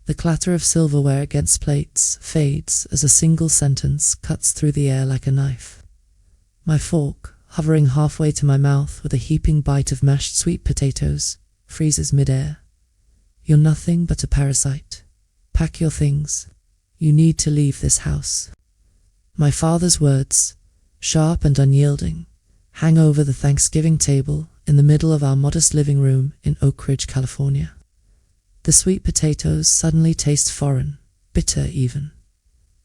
The clatter of silverware against plates fades as a single sentence cuts through the air like a knife. My fork, hovering halfway to my mouth with a heaping bite of mashed sweet potatoes, freezes mid-air. You're nothing but a parasite. Pack your things. You need to leave this house. My father's words, sharp and unyielding, hang over the Thanksgiving table in the middle of our modest living room in Oak Ridge, California. The sweet potatoes suddenly taste foreign, bitter even.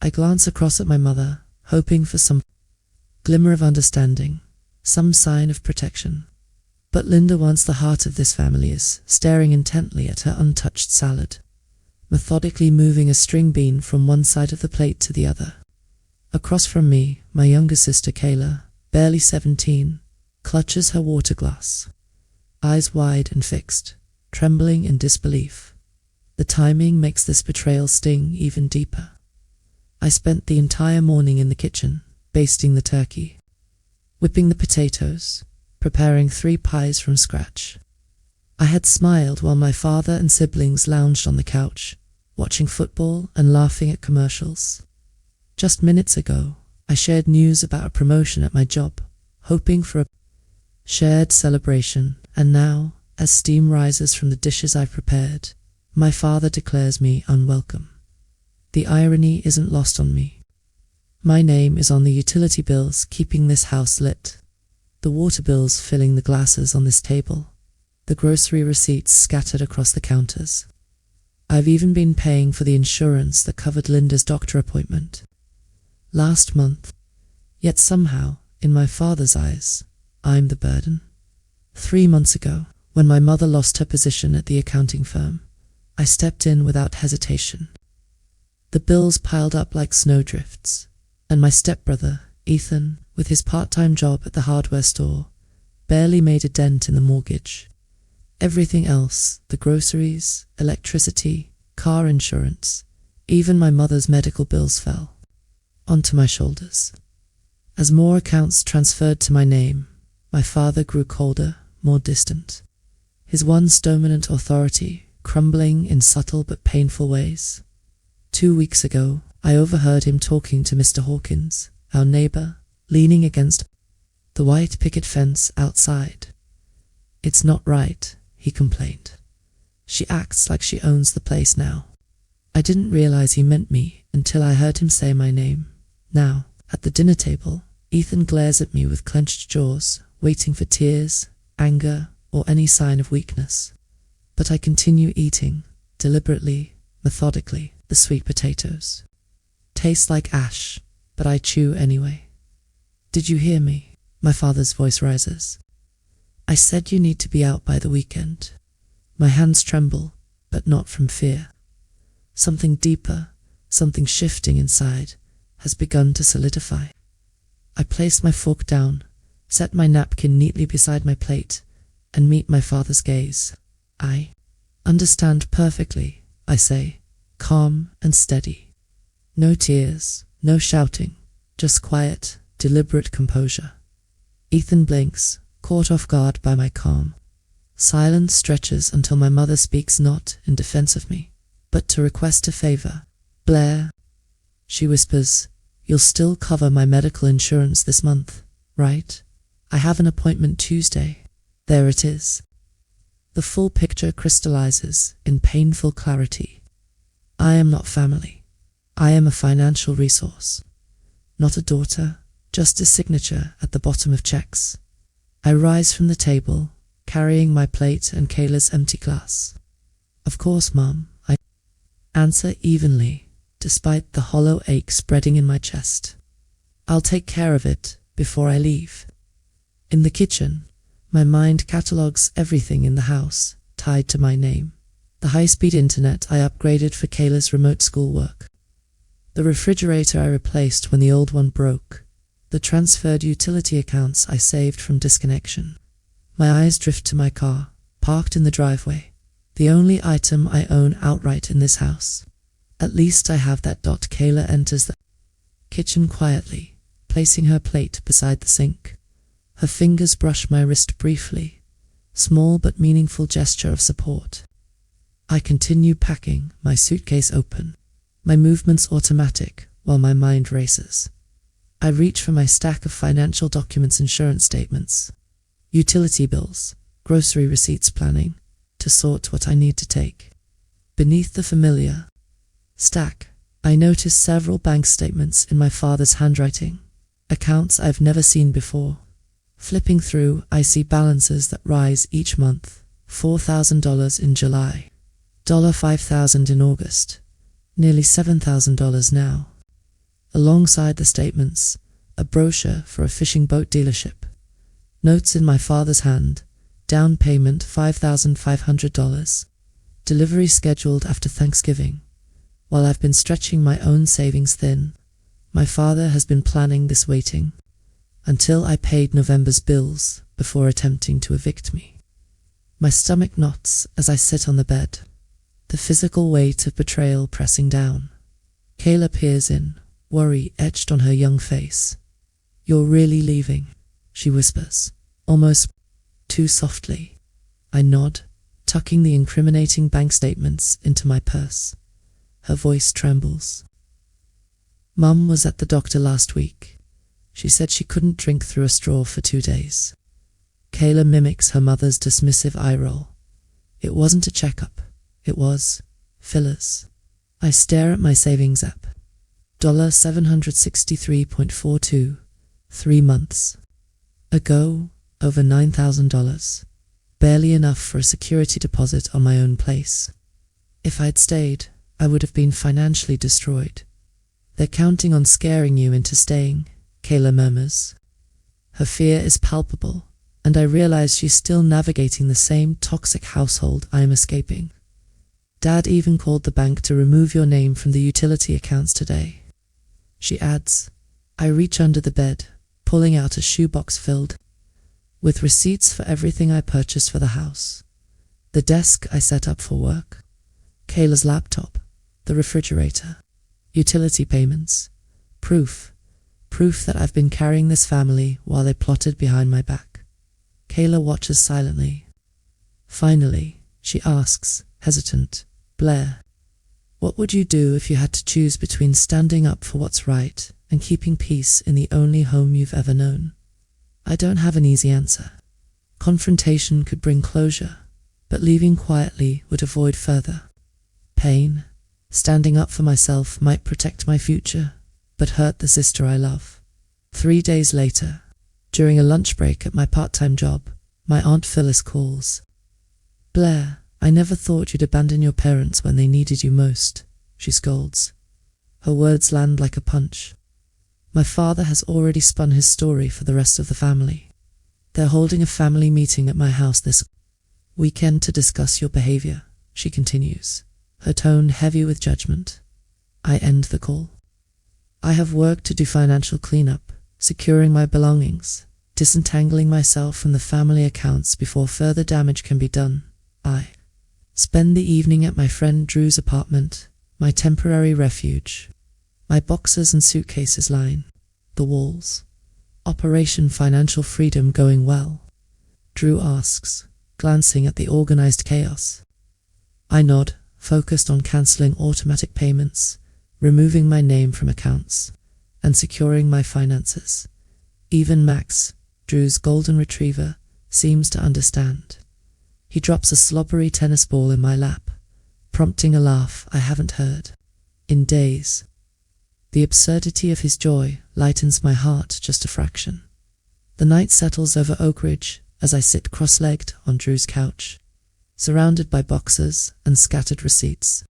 I glance across at my mother, hoping for some glimmer of understanding, some sign of protection. But Linda, once the heart of this family, is staring intently at her untouched salad, methodically moving a string bean from one side of the plate to the other. Across from me, my younger sister Kayla, barely 17, clutches her water glass, eyes wide and fixed, trembling in disbelief. The timing makes this betrayal sting even deeper. I spent the entire morning in the kitchen, basting the turkey, whipping the potatoes, preparing 3 pies from scratch. I had smiled while my father and siblings lounged on the couch, watching football and laughing at commercials. Just minutes ago, I shared news about a promotion at my job, hoping for a shared celebration, and now, as steam rises from the dishes I've prepared, my father declares me unwelcome. The irony isn't lost on me. My name is on the utility bills keeping this house lit, the water bills filling the glasses on this table, the grocery receipts scattered across the counters. I've even been paying for the insurance that covered Linda's doctor appointment last month. Yet somehow, in my father's eyes, I'm the burden. 3 months ago, when my mother lost her position at the accounting firm, I stepped in without hesitation. The bills piled up like snowdrifts, and my stepbrother, Ethan, with his part-time job at the hardware store, barely made a dent in the mortgage. Everything else, the groceries, electricity, car insurance, even my mother's medical bills, fell onto my shoulders. As more accounts transferred to my name, my father grew colder, more distant, his once dominant authority crumbling in subtle but painful ways. 2 weeks ago, I overheard him talking to Mr. Hawkins, our neighbor, leaning against the white picket fence outside. "It's not right," he complained. "She acts like she owns the place now." I didn't realize he meant me until I heard him say my name. Now, at the dinner table, Ethan glares at me with clenched jaws, waiting for tears, anger, or any sign of weakness. But I continue eating, deliberately, methodically, the sweet potatoes. Tastes like ash, but I chew anyway. "Did you hear me?" My father's voice rises. "I said you need to be out by the weekend." My hands tremble, but not from fear. Something deeper, something shifting inside, has begun to solidify. I place my fork down, set my napkin neatly beside my plate, and meet my father's gaze. "I understand perfectly," I say, calm and steady. No tears, no shouting, just quiet, deliberate composure. Ethan blinks, caught off guard by my calm. Silence stretches until my mother speaks, not in defense of me, but to request a favor. "Blair," she whispers, "you'll still cover my medical insurance this month, right? I have an appointment Tuesday." There it is. The full picture crystallizes in painful clarity. I am not family. I am a financial resource. Not a daughter, just a signature at the bottom of checks. I rise from the table, carrying my plate and Kayla's empty glass. "Of course, Mom," I answer evenly, despite the hollow ache spreading in my chest. "I'll take care of it before I leave." In the kitchen, my mind catalogues everything in the house tied to my name. The high-speed internet I upgraded for Kayla's remote schoolwork, the refrigerator I replaced when the old one broke, the transferred utility accounts I saved from disconnection. My eyes drift to my car, parked in the driveway, the only item I own outright in this house. At least I have that. Kayla enters the kitchen quietly, placing her plate beside the sink. Her fingers brush my wrist briefly, small but meaningful gesture of support. I continue packing, my suitcase open, my movements automatic while my mind races. I reach for my stack of financial documents, insurance statements, utility bills, grocery receipts, planning to sort what I need to take. Beneath the familiar stack, I notice several bank statements in my father's handwriting, accounts I've never seen before. Flipping through, I see balances that rise each month: $4,000 in July, $5,000 in August, nearly $7,000 now. Alongside the statements, a brochure for a fishing boat dealership. Notes in my father's hand: down payment $5,500, delivery scheduled after Thanksgiving. While I've been stretching my own savings thin, my father has been planning this, waiting until I paid November's bills before attempting to evict me. My stomach knots as I sit on the bed, the physical weight of betrayal pressing down. Kayla peers in, worry etched on her young face. "You're really leaving?" she whispers, almost too softly. I nod, tucking the incriminating bank statements into my purse. Her voice trembles. "Mum was at the doctor last week. She said she couldn't drink through a straw for 2 days. Kayla mimics her mother's dismissive eye roll. "It wasn't a checkup. It was fillers." I stare at my savings app. $763.42, 3 months ago, over $9,000. Barely enough for a security deposit on my own place. If I'd stayed, I would have been financially destroyed. "They're counting on scaring you into staying," Kayla murmurs. Her fear is palpable, and I realize she's still navigating the same toxic household I am escaping. "Dad even called the bank to remove your name from the utility accounts today," she adds. I reach under the bed, pulling out a shoebox filled with receipts for everything I purchased for the house. The desk I set up for work, Kayla's laptop, the refrigerator, utility payments, proof that I've been carrying this family while they plotted behind my back. Kayla watches silently. Finally, she asks, hesitant, "Blair, what would you do if you had to choose between standing up for what's right and keeping peace in the only home you've ever known?" I don't have an easy answer. Confrontation could bring closure, but leaving quietly would avoid further pain. Standing up for myself might protect my future, but hurt the sister I love. 3 days later, during a lunch break at my part-time job, my Aunt Phyllis calls. "Blair, I never thought you'd abandon your parents when they needed you most," she scolds. Her words land like a punch. My father has already spun his story for the rest of the family. "They're holding a family meeting at my house this weekend to discuss your behavior," she continues, her tone heavy with judgment. I end the call. I have work to do: financial cleanup, securing my belongings, disentangling myself from the family accounts before further damage can be done. I spend the evening at my friend Drew's apartment, my temporary refuge. My boxes and suitcases line the walls. Operation Financial Freedom going well? Drew asks, glancing at the organized chaos. I nod, focused on canceling automatic payments, removing my name from accounts, and securing my finances. Even Max, Drew's golden retriever, seems to understand. He drops a slobbery tennis ball in my lap, prompting a laugh I haven't heard in days. The absurdity of his joy lightens my heart just a fraction. The night settles over Oak Ridge as I sit cross-legged on Drew's couch, surrounded by boxes and scattered receipts.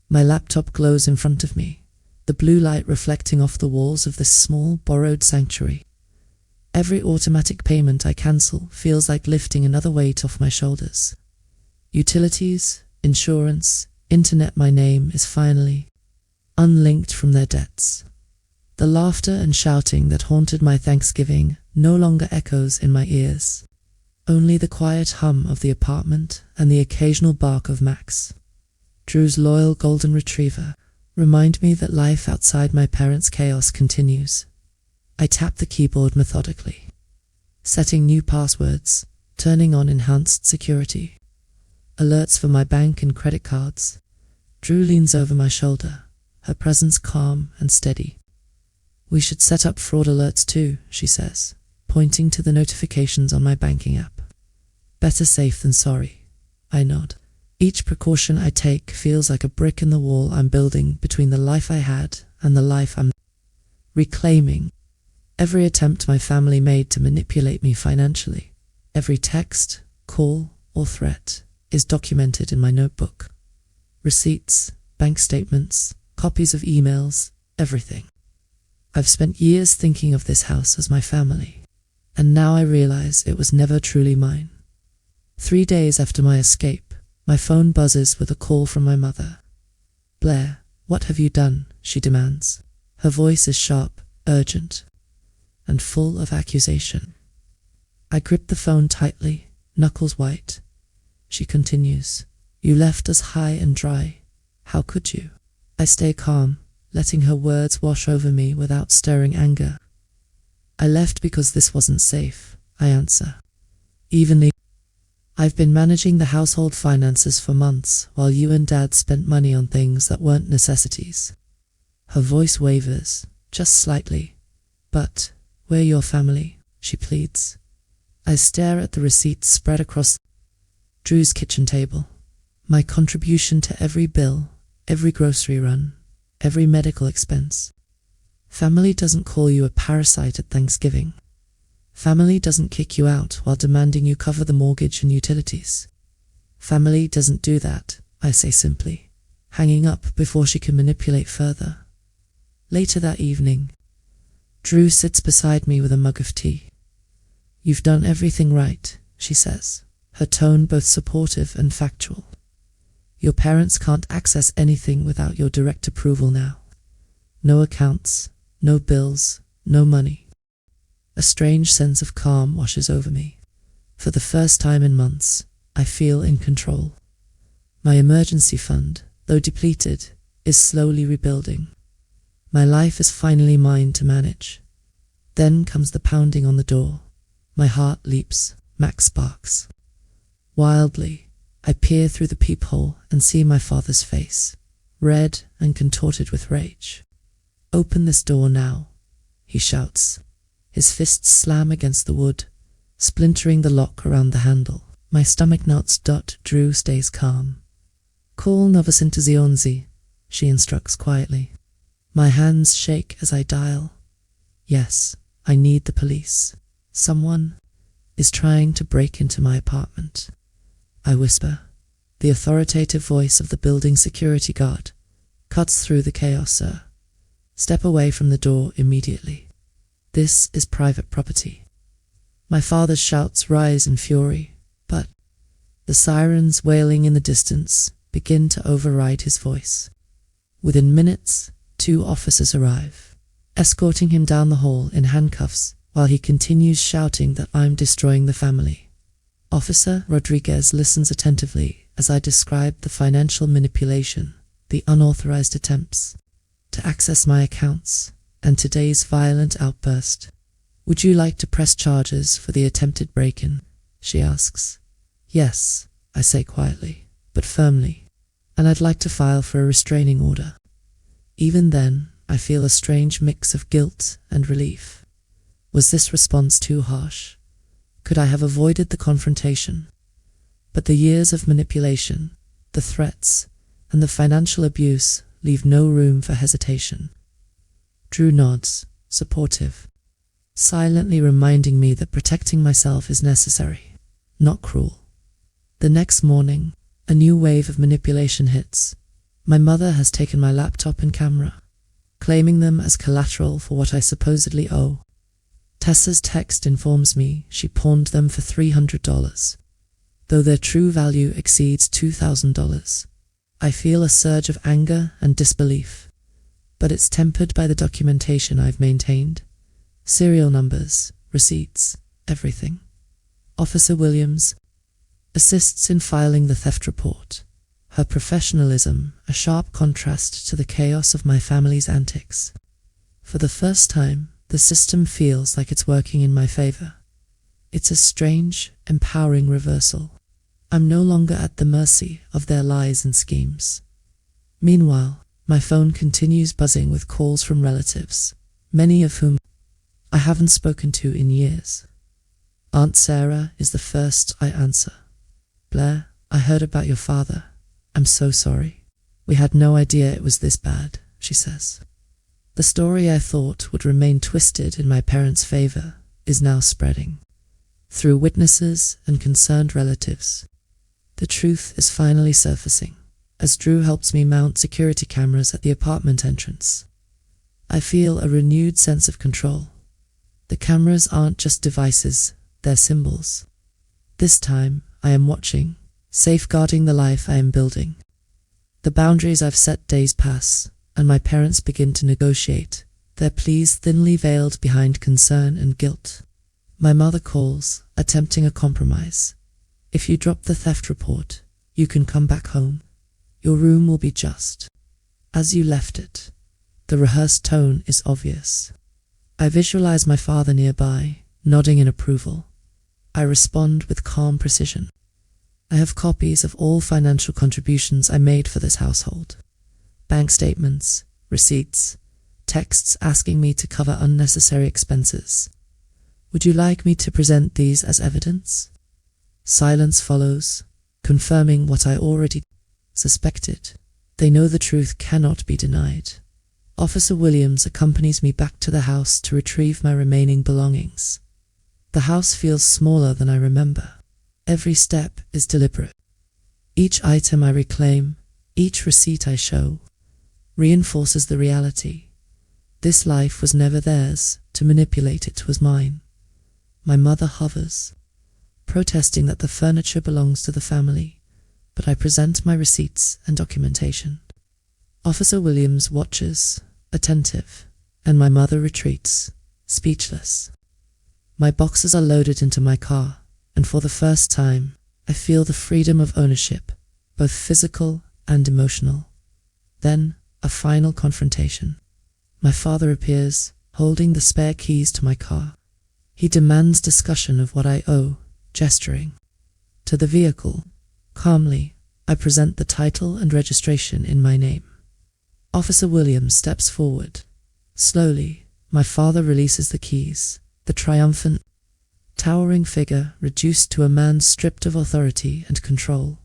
My laptop glows in front of me, the blue light reflecting off the walls of this small, borrowed sanctuary. Every automatic payment I cancel feels like lifting another weight off my shoulders. Utilities, insurance, internet, my name is finally unlinked from their debts. The laughter and shouting that haunted my Thanksgiving no longer echoes in my ears. Only the quiet hum of the apartment and the occasional bark of Max, Drew's loyal golden retriever, remind me that life outside my parents' chaos continues. I tap the keyboard methodically, setting new passwords, turning on enhanced security. alerts for my bank and credit cards. Drew leans over my shoulder, her presence calm and steady. "We should set up fraud alerts too," she says, pointing to the notifications on my banking app. "Better safe than sorry." I nod. Each precaution I take feels like a brick in the wall I'm building between the life I had and the life I'm reclaiming. Every attempt my family made to manipulate me financially, every text, call, or threat is documented in my notebook. Receipts, bank statements, copies of emails, everything. I've spent years thinking of this house as my family, and now I realize it was never truly mine. 3 days after my escape, my phone buzzes with a call from my mother. "Blair, what have you done?" she demands. Her voice is sharp, urgent, and full of accusation. I grip the phone tightly, knuckles white. She continues, "You left us high and dry. How could you?" I stay calm, letting her words wash over me without stirring anger. "I left because this wasn't safe," I answer, evenly. "I've been managing the household finances for months while you and Dad spent money on things that weren't necessities." Her voice wavers, just slightly. "But we're your family," she pleads. I stare at the receipts spread across Drew's kitchen table. My contribution to every bill, every grocery run, every medical expense. Family doesn't call you a parasite at Thanksgiving. Family doesn't kick you out while demanding you cover the mortgage and utilities. Family doesn't do that, I say simply, hanging up before she can manipulate further. Later that evening, Drew sits beside me with a mug of tea. "You've done everything right," she says, her tone both supportive and factual. "Your parents can't access anything without your direct approval now. No accounts, no bills, no money." A strange sense of calm washes over me. For the first time in months, I feel in control. My emergency fund, though depleted, is slowly rebuilding. My life is finally mine to manage. Then comes the pounding on the door. My heart leaps, Max sparks. Wildly, I peer through the peephole and see my father's face, red and contorted with rage. "Open this door now," he shouts. His fists slam against the wood, splintering the lock around the handle. My stomach knots. Drew stays calm. "Call Novosintezione," she instructs quietly. My hands shake as I dial. Yes, I need the police. Someone is trying to break into my apartment. I whisper. The authoritative voice of the building security guard cuts through the chaos. "Sir, step away from the door immediately. This is private property." My father's shouts rise in fury, but the sirens wailing in the distance begin to override his voice. Within minutes, 2 officers arrive, escorting him down the hall in handcuffs while he continues shouting that I'm destroying the family. Officer Rodriguez listens attentively as I describe the financial manipulation, the unauthorized attempts to access my accounts, and today's violent outburst. "Would you like to press charges for the attempted break-in?" she asks. "Yes," I say quietly, but firmly, "and I'd like to file for a restraining order." Even then, I feel a strange mix of guilt and relief. Was this response too harsh? Could I have avoided the confrontation? But the years of manipulation, the threats, and the financial abuse leave no room for hesitation. Drew nods, supportive, silently reminding me that protecting myself is necessary, not cruel. The next morning, a new wave of manipulation hits. My mother has taken my laptop and camera, claiming them as collateral for what I supposedly owe. Tessa's text informs me she pawned them for $300, though their true value exceeds $2,000. I feel a surge of anger and disbelief, but it's tempered by the documentation I've maintained. Serial numbers, receipts, everything. Officer Williams assists in filing the theft report, her professionalism a sharp contrast to the chaos of my family's antics. For the first time, the system feels like it's working in my favor. It's a strange, empowering reversal. I'm no longer at the mercy of their lies and schemes. Meanwhile, my phone continues buzzing with calls from relatives, many of whom I haven't spoken to in years. Aunt Sarah is the first I answer. "Blair, I heard about your father. I'm so sorry. We had no idea it was this bad," she says. The story I thought would remain twisted in my parents' favor is now spreading. Through witnesses and concerned relatives, the truth is finally surfacing, as Drew helps me mount security cameras at the apartment entrance. I feel a renewed sense of control. The cameras aren't just devices, they're symbols. This time, I am watching, safeguarding the life I am building. The boundaries I've set days pass, and my parents begin to negotiate, their pleas thinly veiled behind concern and guilt. My mother calls, attempting a compromise. "If you drop the theft report, you can come back home. Your room will be just as you left it." The rehearsed tone is obvious. I visualize my father nearby, nodding in approval. I respond with calm precision. I have copies of all financial contributions I made for this household. Bank statements, receipts, texts asking me to cover unnecessary expenses. Would you like me to present these as evidence? Silence follows, confirming what I already suspected. They know the truth cannot be denied. Officer Williams accompanies me back to the house to retrieve my remaining belongings. The house feels smaller than I remember. Every step is deliberate. Each item I reclaim, each receipt I show, reinforces the reality. This life was never theirs, to manipulate it was mine. My mother hovers, protesting that the furniture belongs to the family, but I present my receipts and documentation. Officer Williams watches, attentive, and my mother retreats, speechless. My boxes are loaded into my car, and for the first time, I feel the freedom of ownership, both physical and emotional. Then, a final confrontation. My father appears, holding the spare keys to my car. He demands discussion of what I owe, gesturing to the vehicle. Calmly, I present the title and registration in my name. Officer Williams steps forward. Slowly, my father releases the keys. The triumphant, towering figure reduced to a man stripped of authority and control.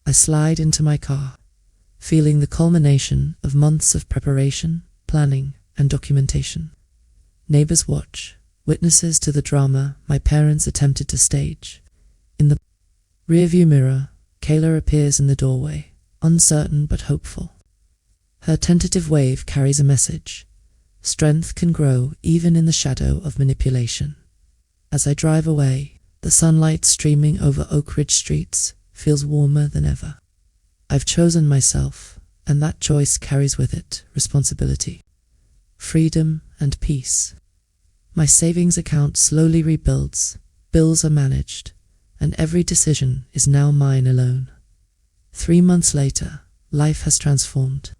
I slide into my car, feeling the culmination of months of preparation, planning, and documentation. Neighbors watch, witnesses to the drama my parents attempted to stage. In the rearview mirror, Kayla appears in the doorway, uncertain but hopeful. Her tentative wave carries a message. Strength can grow even in the shadow of manipulation. As I drive away, the sunlight streaming over Oak Ridge streets feels warmer than ever. I've chosen myself, and that choice carries with it responsibility, freedom, and peace. My savings account slowly rebuilds, bills are managed, and every decision is now mine alone. 3 months later, life has transformed.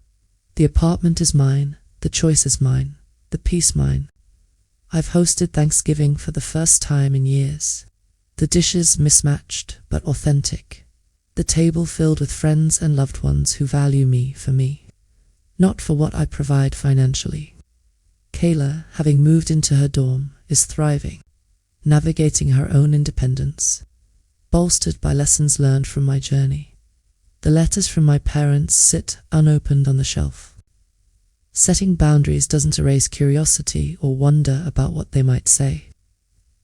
The apartment is mine, the choice is mine, the peace mine. I've hosted Thanksgiving for the first time in years. The dishes mismatched but authentic. The table filled with friends and loved ones who value me for me, not for what I provide financially. Kayla, having moved into her dorm, is thriving, navigating her own independence, bolstered by lessons learned from my journey. The letters from my parents sit unopened on the shelf. Setting boundaries doesn't erase curiosity or wonder about what they might say,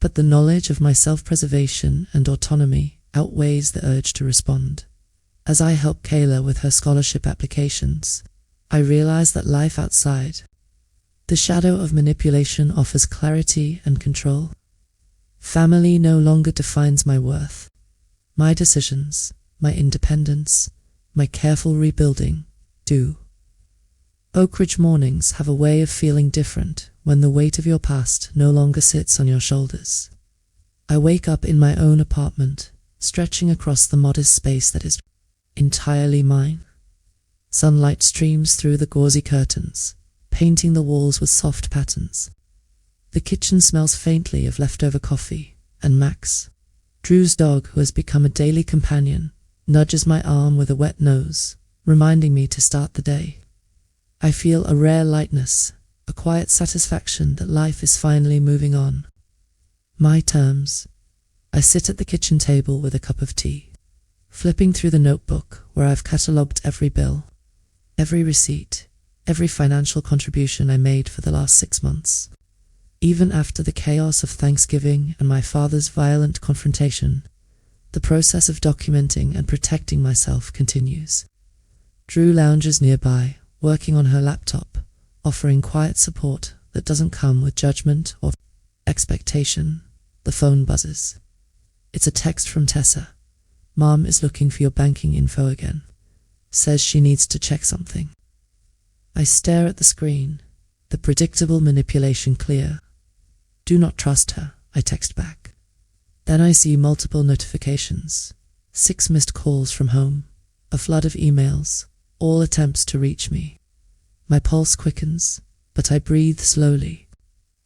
but the knowledge of my self-preservation and autonomy outweighs the urge to respond. As I help Kayla with her scholarship applications, I realize that life outside the shadow of manipulation offers clarity and control. Family no longer defines my worth. My decisions, my independence, my careful rebuilding do. Oak Ridge mornings have a way of feeling different when the weight of your past no longer sits on your shoulders. I wake up in my own apartment, stretching across the modest space that is entirely mine. Sunlight streams through the gauzy curtains, painting the walls with soft patterns. The kitchen smells faintly of leftover coffee and Max, Drew's dog, who has become a daily companion, nudges my arm with a wet nose, reminding me to start the day. I feel a rare lightness, a quiet satisfaction that life is finally moving on. My terms. I sit at the kitchen table with a cup of tea, flipping through the notebook where I've catalogued every bill, every receipt, every financial contribution I made for the last 6 months. Even after the chaos of Thanksgiving and my father's violent confrontation, the process of documenting and protecting myself continues. Drew lounges nearby, working on her laptop, offering quiet support that doesn't come with judgment or expectation. The phone buzzes. It's a text from Tessa. Mom is looking for your banking info again. Says she needs to check something. I stare at the screen, the predictable manipulation clear. Do not trust her, I text back. Then I see multiple notifications, 6 missed calls from home, a flood of emails, all attempts to reach me. My pulse quickens, but I breathe slowly,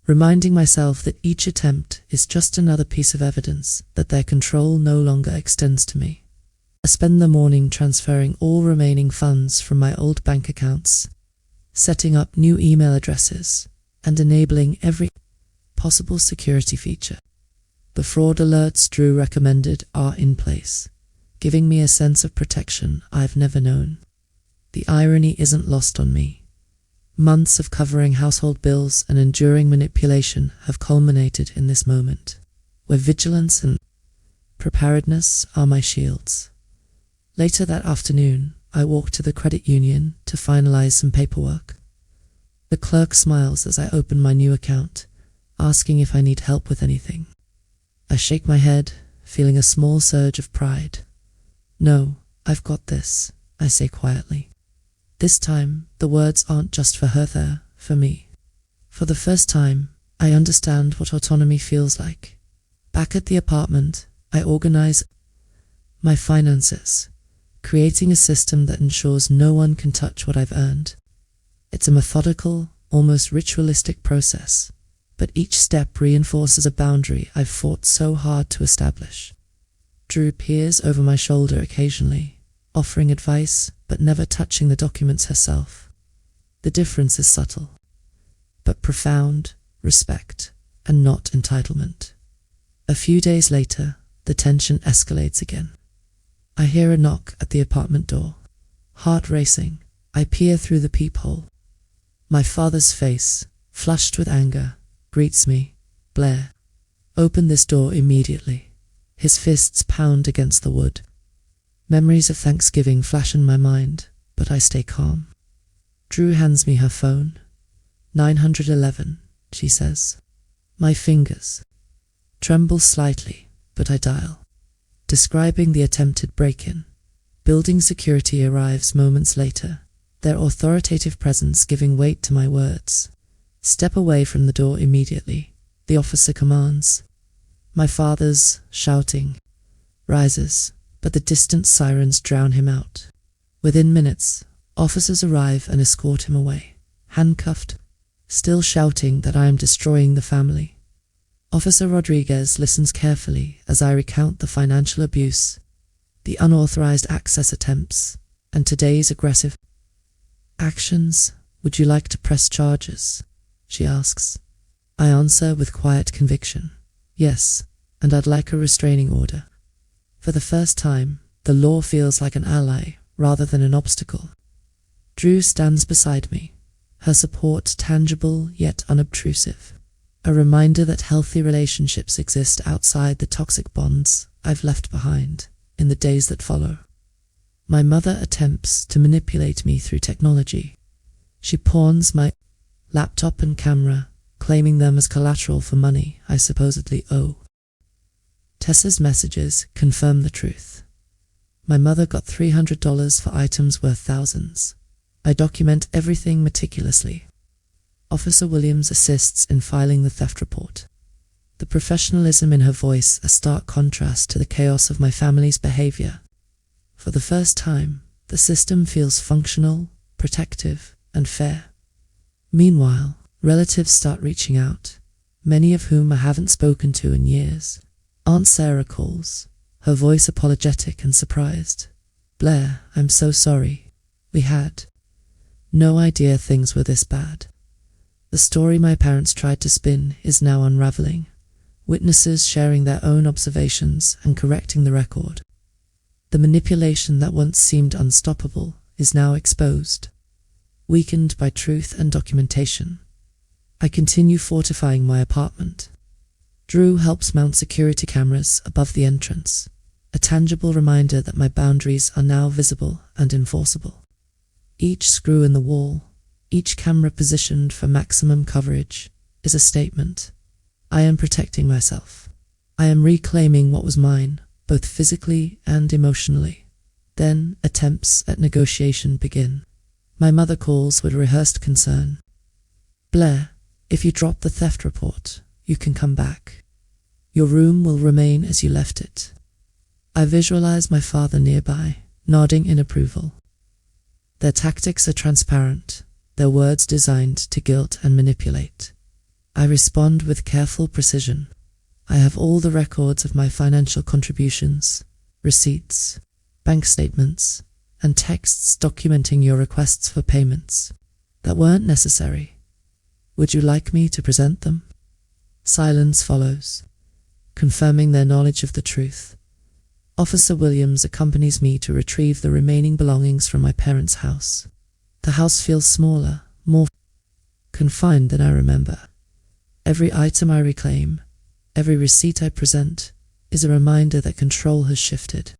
reminding myself that each attempt is just another piece of evidence that their control no longer extends to me. I spend the morning transferring all remaining funds from my old bank accounts, setting up new email addresses, and enabling every possible security feature. The fraud alerts Drew recommended are in place, giving me a sense of protection I've never known. The irony isn't lost on me. Months of covering household bills and enduring manipulation have culminated in this moment, where vigilance and preparedness are my shields. Later that afternoon, I walk to the credit union to finalize some paperwork. The clerk smiles as I open my new account, asking if I need help with anything. I shake my head, feeling a small surge of pride. No, I've got this, I say quietly. This time, the words aren't just for her, they're for me. For the first time, I understand what autonomy feels like. Back at the apartment, I organize my finances, creating a system that ensures no one can touch what I've earned. It's a methodical, almost ritualistic process, but each step reinforces a boundary I've fought so hard to establish. Drew peers over my shoulder occasionally, offering advice but never touching the documents herself. The difference is subtle, but profound: respect and not entitlement. A few days later, the tension escalates again. I hear a knock at the apartment door. Heart racing, I peer through the peephole. My father's face, flushed with anger, greets me. Blair, open this door immediately. His fists pound against the wood. Memories of Thanksgiving flash in my mind, but I stay calm. Drew hands me her phone. 911, she says. My fingers tremble slightly, but I dial. Describing the attempted break-in. Building security arrives moments later, their authoritative presence giving weight to my words. Step away from the door immediately, the officer commands. My father's shouting rises, but the distant sirens drown him out. Within minutes, officers arrive and escort him away, handcuffed, still shouting that I am destroying the family. Officer Rodriguez listens carefully as I recount the financial abuse, the unauthorized access attempts, and today's aggressive actions. Would you like to press charges? She asks. I answer with quiet conviction. Yes, and I'd like a restraining order. For the first time, the law feels like an ally rather than an obstacle. Drew stands beside me, her support tangible yet unobtrusive, a reminder that healthy relationships exist outside the toxic bonds I've left behind in the days that follow. My mother attempts to manipulate me through technology. She pawns my laptop and camera, claiming them as collateral for money I supposedly owe. Tessa's messages confirm the truth. My mother got $300 for items worth thousands. I document everything meticulously. Officer Williams assists in filing the theft report. The professionalism in her voice a stark contrast to the chaos of my family's behavior. For the first time, the system feels functional, protective, and fair. Meanwhile, relatives start reaching out, many of whom I haven't spoken to in years. Aunt Sarah calls, her voice apologetic and surprised. Blair, I'm so sorry. We had no idea things were this bad. The story my parents tried to spin is now unraveling, witnesses sharing their own observations and correcting the record. The manipulation that once seemed unstoppable is now exposed, weakened by truth and documentation. I continue fortifying my apartment. Drew helps mount security cameras above the entrance, a tangible reminder that my boundaries are now visible and enforceable. Each screw in the wall, each camera positioned for maximum coverage, is a statement. I am protecting myself. I am reclaiming what was mine, both physically and emotionally. Then attempts at negotiation begin. My mother calls with rehearsed concern. Blair, if you drop the theft report, you can come back. Your room will remain as you left it. I visualize my father nearby, nodding in approval. Their tactics are transparent, their words designed to guilt and manipulate. I respond with careful precision. I have all the records of my financial contributions, receipts, bank statements, and texts documenting your requests for payments that weren't necessary. Would you like me to present them? Silence follows, confirming their knowledge of the truth. Officer Williams accompanies me to retrieve the remaining belongings from my parents' house. The house feels smaller, more confined than I remember. Every item I reclaim, every receipt I present, is a reminder that control has shifted.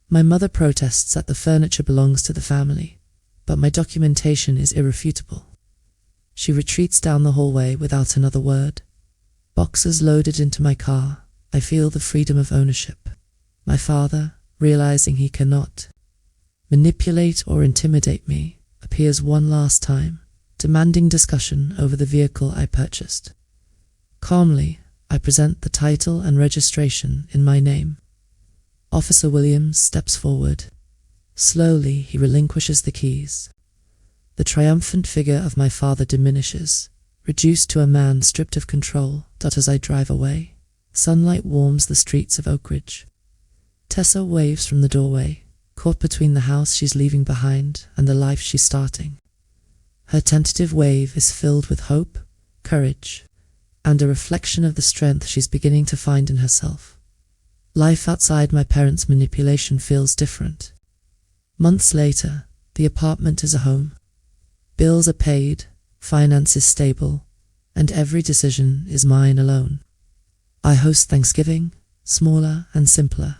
My mother protests that the furniture belongs to the family, but my documentation is irrefutable. She retreats down the hallway without another word. Boxes loaded into my car, I feel the freedom of ownership. My father, realizing he cannot manipulate or intimidate me, appears one last time, demanding discussion over the vehicle I purchased. Calmly, I present the title and registration in my name. Officer Williams steps forward. Slowly, he relinquishes the keys. The triumphant figure of my father diminishes, reduced to a man stripped of control. As I drive away, sunlight warms the streets of Oak Ridge. Tessa waves from the doorway, caught between the house she's leaving behind and the life she's starting. Her tentative wave is filled with hope, courage, and a reflection of the strength she's beginning to find in herself. Life outside my parents' manipulation feels different. Months later, the apartment is a home. Bills are paid, finances stable, and every decision is mine alone. I host Thanksgiving, smaller and simpler,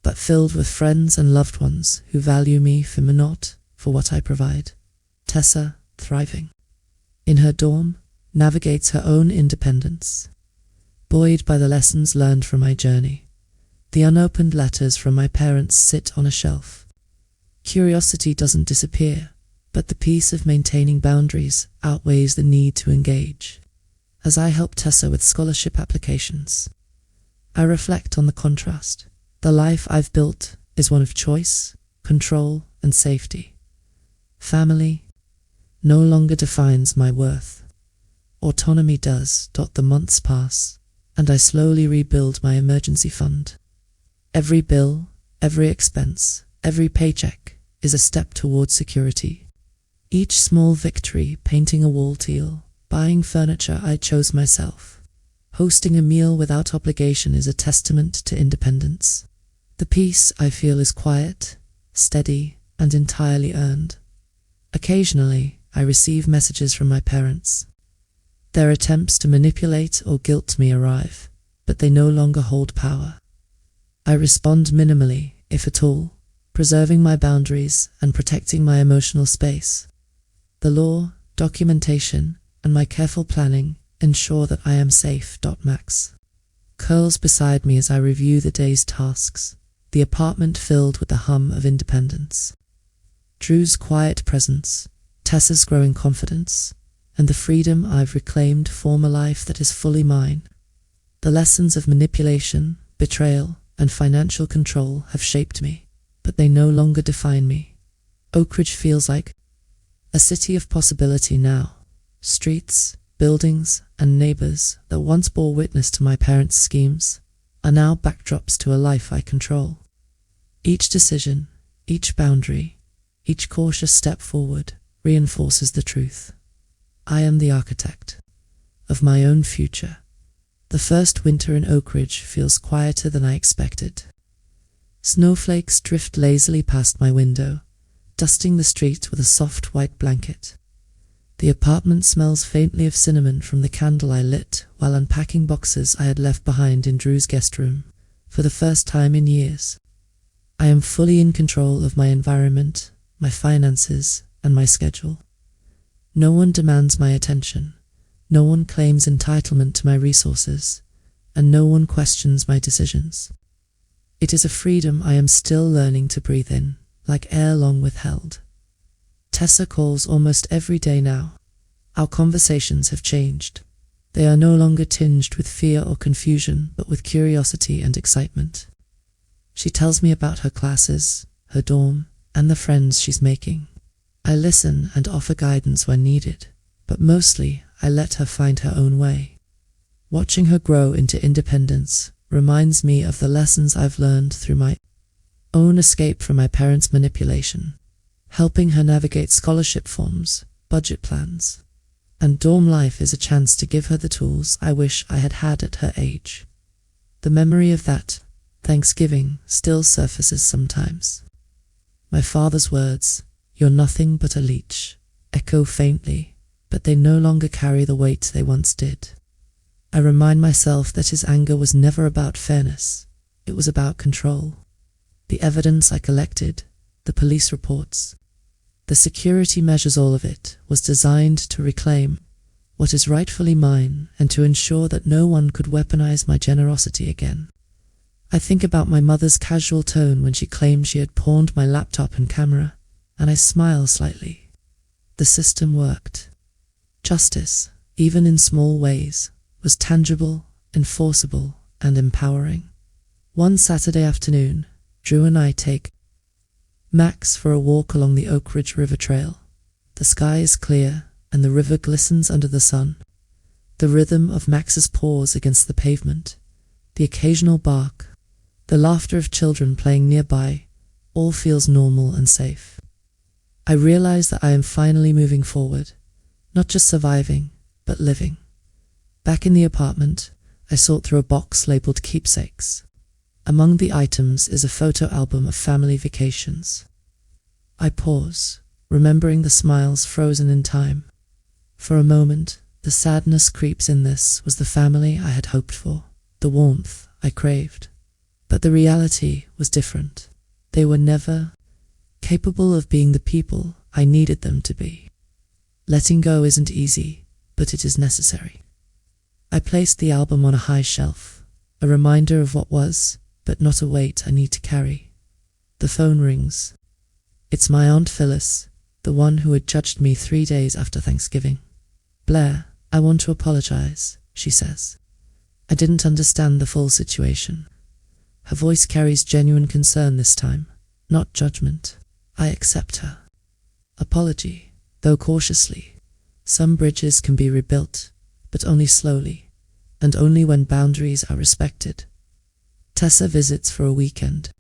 but filled with friends and loved ones who value me for me, not for what I provide. Tessa, thriving in her dorm, navigates her own independence, buoyed by the lessons learned from my journey. The unopened letters from my parents sit on a shelf. Curiosity doesn't disappear, but the peace of maintaining boundaries outweighs the need to engage. As I help Tessa with scholarship applications, I reflect on the contrast. The life I've built is one of choice, control, and safety. Family no longer defines my worth. Autonomy does. The months pass, and I slowly rebuild my emergency fund. Every bill, every expense, every paycheck is a step towards security. Each small victory, painting a wall teal, buying furniture I chose myself, hosting a meal without obligation, is a testament to independence. The peace I feel is quiet, steady, and entirely earned. Occasionally, I receive messages from my parents. Their attempts to manipulate or guilt me arrive, but they no longer hold power. I respond minimally, if at all, preserving my boundaries and protecting my emotional space. The law, documentation, and my careful planning ensure that I am safe. Max curls beside me as I review the day's tasks, the apartment filled with the hum of independence. Drew's quiet presence, Tessa's growing confidence, and the freedom I've reclaimed form a life that is fully mine. The lessons of manipulation, betrayal, and financial control have shaped me, but they no longer define me. Oak Ridge feels like a city of possibility now. Streets, buildings, and neighbors that once bore witness to my parents' schemes are now backdrops to a life I control. Each decision, each boundary, each cautious step forward reinforces the truth. I am the architect of my own future. The first winter in Oak Ridge feels quieter than I expected. Snowflakes drift lazily past my window, dusting the street with a soft white blanket. The apartment smells faintly of cinnamon from the candle I lit while unpacking boxes I had left behind in Drew's guest room. For the first time in years, I am fully in control of my environment, my finances, and my schedule. No one demands my attention, no one claims entitlement to my resources, and no one questions my decisions. It is a freedom I am still learning to breathe in, like air long withheld. Tessa calls almost every day now. Our conversations have changed. They are no longer tinged with fear or confusion, but with curiosity and excitement. She tells me about her classes, her dorm, and the friends she's making. I listen and offer guidance when needed, but mostly I let her find her own way. Watching her grow into independence reminds me of the lessons I've learned through my own escape from my parents' manipulation, helping her navigate scholarship forms, budget plans, and dorm life is a chance to give her the tools I wish I had had at her age. The memory of that Thanksgiving still surfaces sometimes. My father's words, "You're nothing but a leech," echo faintly, but they no longer carry the weight they once did. I remind myself that his anger was never about fairness, it was about control. The evidence I collected, the police reports, the security measures, all of it was designed to reclaim what is rightfully mine and to ensure that no one could weaponize my generosity again. I think about my mother's casual tone when she claimed she had pawned my laptop and camera, and I smile slightly. The system worked. Justice, even in small ways, was tangible, enforceable, and empowering. One Saturday afternoon, Drew and I take Max for a walk along the Oak Ridge River Trail. The sky is clear, and the river glistens under the sun. The rhythm of Max's paws against the pavement, the occasional bark, the laughter of children playing nearby, all feels normal and safe. I realize that I am finally moving forward, not just surviving, but living. Back in the apartment, I sort through a box labeled keepsakes. Among the items is a photo album of family vacations. I pause, remembering the smiles frozen in time. For a moment, the sadness creeps in. This was the family I had hoped for, the warmth I craved. But the reality was different. They were never capable of being the people I needed them to be. Letting go isn't easy, but it is necessary. I placed the album on a high shelf, a reminder of what was, but not a weight I need to carry. The phone rings. It's my Aunt Phyllis, the one who had judged me 3 days after Thanksgiving. "Blair, I want to apologize," she says. I didn't understand the full situation. Her voice carries genuine concern this time, not judgment. I accept her apology, though cautiously. Some bridges can be rebuilt, but only slowly, and only when boundaries are respected. Tessa visits for a weekend.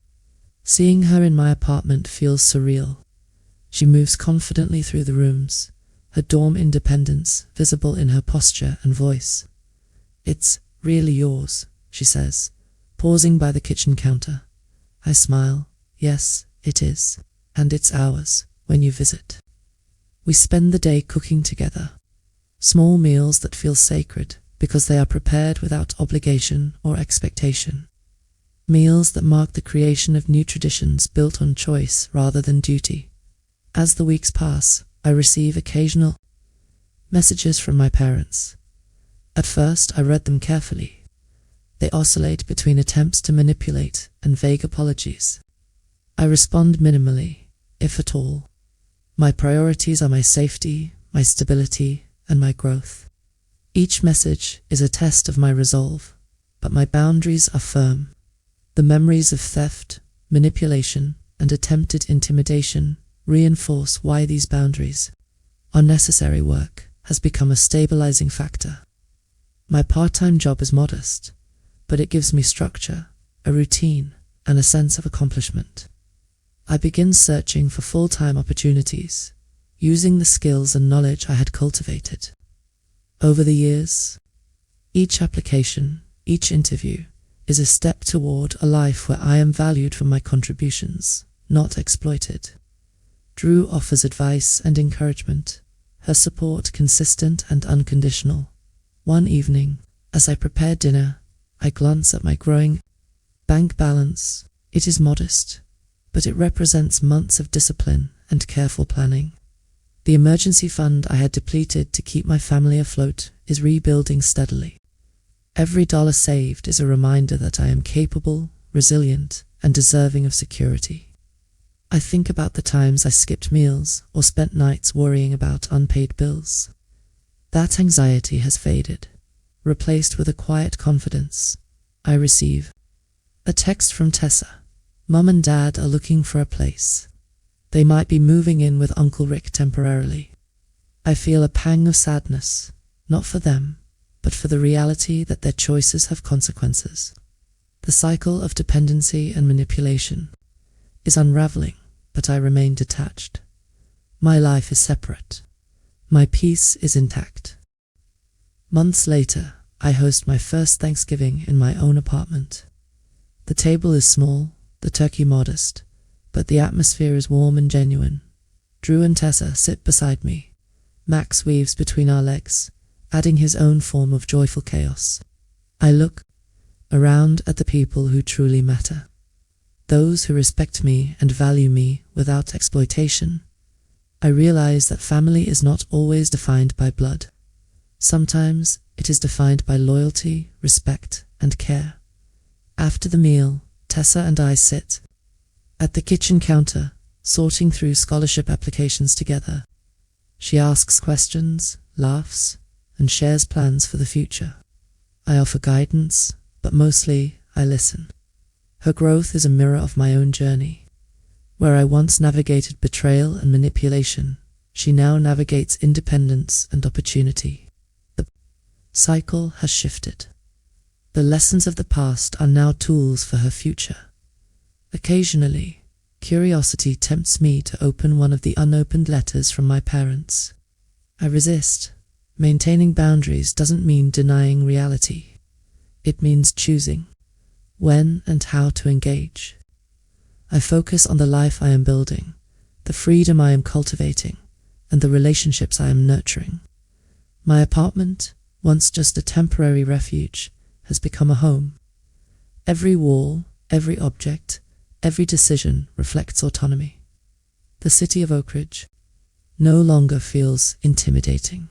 Seeing her in my apartment feels surreal. She moves confidently through the rooms, her dorm independence visible in her posture and voice. "It's really yours," she says, pausing by the kitchen counter. I smile. "Yes, it is. And it's ours when you visit." We spend the day cooking together. Small meals that feel sacred because they are prepared without obligation or expectation. Meals that mark the creation of new traditions built on choice rather than duty. As the weeks pass, I receive occasional messages from my parents. At first, I read them carefully. They oscillate between attempts to manipulate and vague apologies. I respond minimally, if at all. My priorities are my safety, my stability, and my growth. Each message is a test of my resolve, but my boundaries are firm. The memories of theft, manipulation, and attempted intimidation reinforce why these boundaries are necessary. Work has become a stabilizing factor. My part-time job is modest, but it gives me structure, a routine, and a sense of accomplishment. I begin searching for full-time opportunities, using the skills and knowledge I had cultivated. Over the years, each application, each interview, is a step toward a life where I am valued for my contributions, not exploited. Drew offers advice and encouragement, her support consistent and unconditional. One evening, as I prepare dinner, I glance at my growing bank balance. It is modest, but it represents months of discipline and careful planning. The emergency fund I had depleted to keep my family afloat is rebuilding steadily. Every dollar saved is a reminder that I am capable, resilient, and deserving of security. I think about the times I skipped meals or spent nights worrying about unpaid bills. That anxiety has faded, replaced with a quiet confidence. I receive a text from Tessa. Mum and Dad are looking for a place. They might be moving in with Uncle Rick temporarily. I feel a pang of sadness, not for them, but for the reality that their choices have consequences. The cycle of dependency and manipulation is unraveling, but I remain detached. My life is separate. My peace is intact. Months later, I host my first Thanksgiving in my own apartment. The table is small, the turkey modest, but the atmosphere is warm and genuine. Drew and Tessa sit beside me. Max weaves between our legs, adding his own form of joyful chaos. I look around at the people who truly matter. Those who respect me and value me without exploitation. I realize that family is not always defined by blood. Sometimes it is defined by loyalty, respect, and care. After the meal, Tessa and I sit at the kitchen counter, sorting through scholarship applications together. She asks questions, laughs, and shares plans for the future. I offer guidance, but mostly I listen. Her growth is a mirror of my own journey. Where I once navigated betrayal and manipulation, she now navigates independence and opportunity. The cycle has shifted. The lessons of the past are now tools for her future. Occasionally, curiosity tempts me to open one of the unopened letters from my parents. I resist. Maintaining boundaries doesn't mean denying reality. It means choosing when and how to engage. I focus on the life I am building, the freedom I am cultivating, and the relationships I am nurturing. My apartment, once just a temporary refuge, has become a home. Every wall, every object, every decision reflects autonomy. The city of Oak Ridge no longer feels intimidating.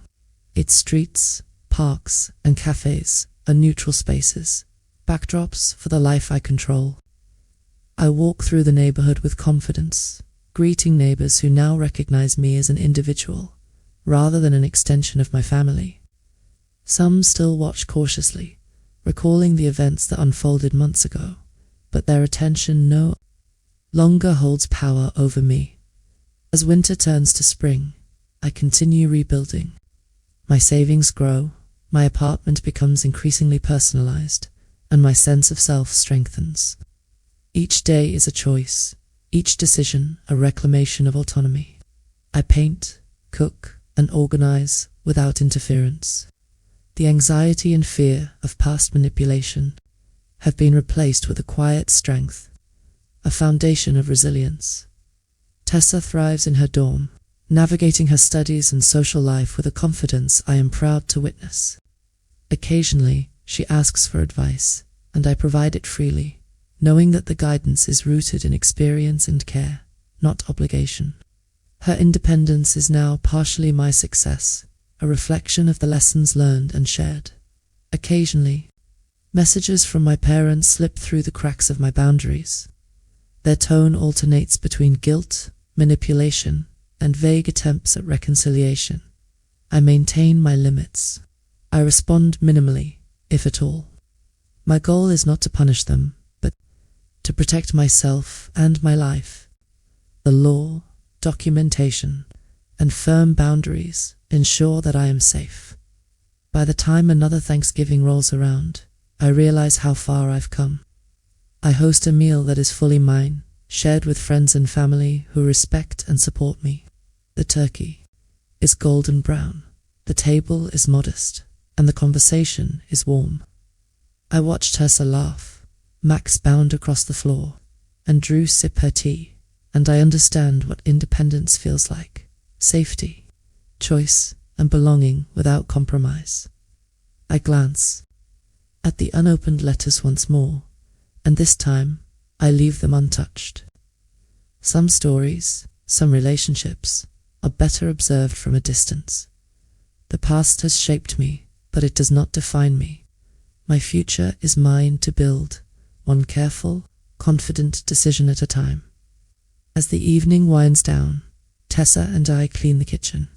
Its streets, parks, and cafes are neutral spaces, backdrops for the life I control. I walk through the neighborhood with confidence, greeting neighbors who now recognize me as an individual, rather than an extension of my family. Some still watch cautiously, recalling the events that unfolded months ago, but their attention no longer holds power over me. As winter turns to spring, I continue rebuilding. My savings grow, my apartment becomes increasingly personalized, and my sense of self strengthens. Each day is a choice, each decision a reclamation of autonomy. I paint, cook, and organize without interference. The anxiety and fear of past manipulation have been replaced with a quiet strength, a foundation of resilience. Tessa thrives in her dorm, navigating her studies and social life with a confidence I am proud to witness. Occasionally, she asks for advice, and I provide it freely, knowing that the guidance is rooted in experience and care, not obligation. Her independence is now partially my success, a reflection of the lessons learned and shared. Occasionally, messages from my parents slip through the cracks of my boundaries. Their tone alternates between guilt, manipulation, and vague attempts at reconciliation. I maintain my limits. I respond minimally, if at all. My goal is not to punish them, but to protect myself and my life. The law, documentation, and firm boundaries ensure that I am safe. By the time another Thanksgiving rolls around, I realize how far I've come. I host a meal that is fully mine, shared with friends and family who respect and support me. The turkey is golden brown, the table is modest, and the conversation is warm. I watch Tessa laugh, Max bound across the floor, and Drew sip her tea, and I understand what independence feels like: safety, choice, and belonging without compromise. I glance at the unopened letters once more, and this time I leave them untouched. Some stories, some relationships, are better observed from a distance. The past has shaped me, but it does not define me. My future is mine to build, one careful, confident decision at a time. As the evening winds down, Tessa and I clean the kitchen.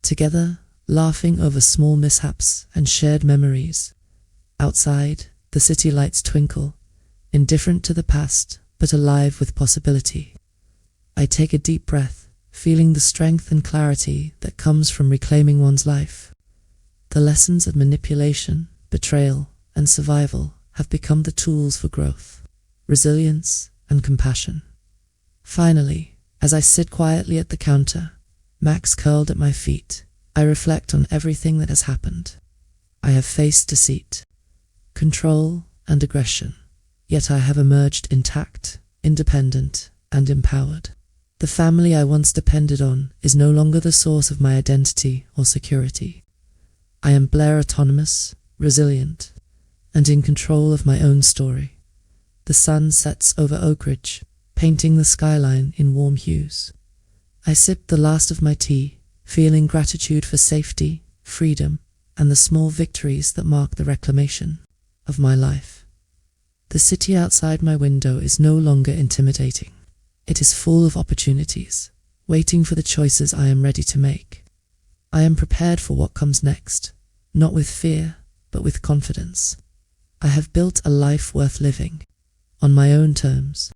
Together, laughing over small mishaps and shared memories. Outside, the city lights twinkle, indifferent to the past, but alive with possibility. I take a deep breath, feeling the strength and clarity that comes from reclaiming one's life. The lessons of manipulation, betrayal, and survival have become the tools for growth, resilience, and compassion. Finally, as I sit quietly at the counter, Max curled at my feet, I reflect on everything that has happened. I have faced deceit, control, and aggression, yet I have emerged intact, independent, and empowered. The family I once depended on is no longer the source of my identity or security. I am Blair, autonomous, resilient, and in control of my own story. The sun sets over Oak Ridge, painting the skyline in warm hues. I sip the last of my tea, feeling gratitude for safety, freedom, and the small victories that mark the reclamation of my life. The city outside my window is no longer intimidating. It is full of opportunities, waiting for the choices I am ready to make. I am prepared for what comes next, not with fear, but with confidence. I have built a life worth living, on my own terms.